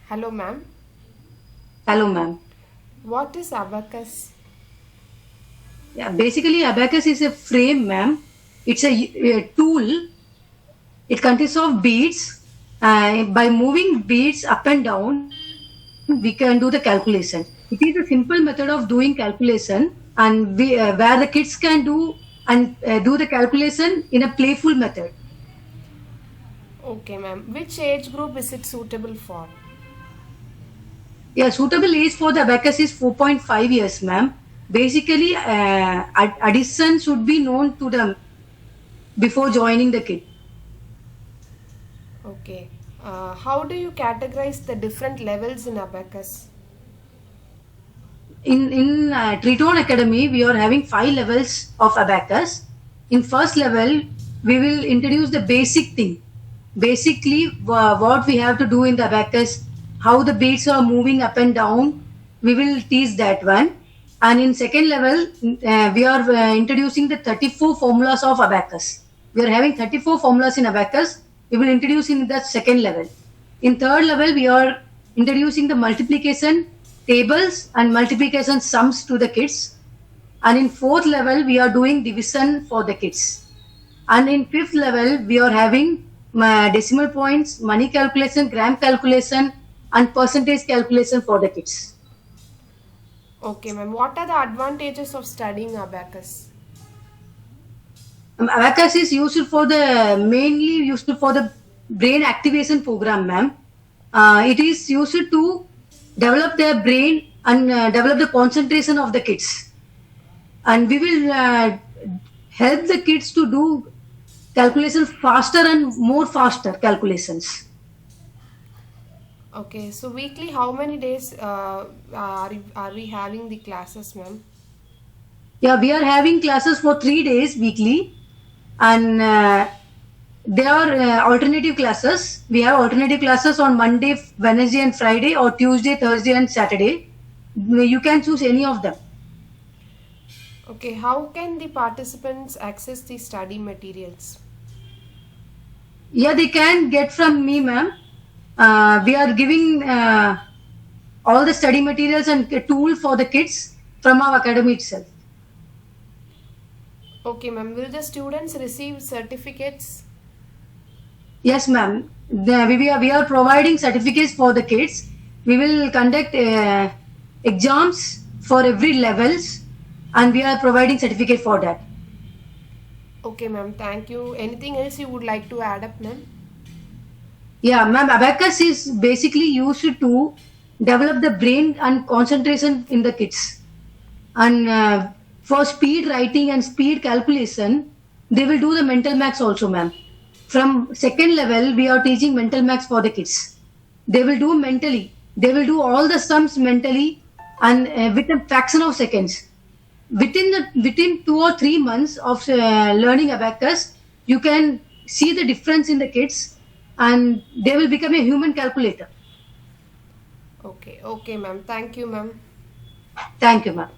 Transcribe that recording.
Hello, ma'am. Hello, ma'am. What is abacus? Yeah, basically, abacus is a frame, ma'am. It's a tool. It consists of beads. By moving beads up and down, we can do the calculation. It is a simple method of doing calculation, and where the kids can do the calculation in a playful method. Okay, ma'am. Which age group is it suitable for? Yeah, suitable age for the abacus is 4.5 years, ma'am. Basically, addition should be known to them before joining the kid. Okay. How do you categorize the different levels in abacus? In Triton Academy, we are having 5 levels of abacus. In first level, we will introduce the basic thing. Basically, what we have to do in the abacus, how the beads are moving up and down. We will teach that one. And in second level, we are introducing the 34 formulas of abacus. We are having 34 formulas in abacus. We will introduce in the second level. In third level, we are introducing the multiplication tables and multiplication sums to the kids. And in fourth level, we are doing division for the kids. And in fifth level, we are having decimal points, money calculation, gram calculation, and percentage calculation for the kids. Okay, ma'am. What are the advantages of studying abacus? Abacus is used for the mainly used for the brain activation program, ma'am. It is used to develop their brain and develop the concentration of the kids. And we will help the kids to do calculations faster and more faster calculations. Okay, so weekly, how many days are we having the classes, ma'am? Yeah, we are having classes for 3 days weekly, and they are alternative classes. We have alternative classes on Monday, Wednesday, and Friday, or Tuesday, Thursday, and Saturday. You can choose any of them. Okay, how can the participants access the study materials? Yeah, they can get from me, ma'am. We are giving all the study materials and a tool for the kids from our academy itself. Okay, ma'am. Will the students receive certificates? Yes, ma'am. We are providing certificates for the kids. We will conduct exams for every levels, and we are providing certificate for that. Okay, ma'am. Thank you. Anything else you would like to add up, ma'am? Yeah, ma'am. Abacus is basically used to develop the brain and concentration in the kids. And for speed writing and speed calculation, they will do the mental maths also, ma'am. From second level, we are teaching mental maths for the kids. They will do mentally. They will do all the sums mentally and within a fraction of seconds. Within 2 or 3 months of learning abacus, you can see the difference in the kids, and they will become a human calculator. Okay, okay, ma'am. Thank you, ma'am. Thank you, ma'am.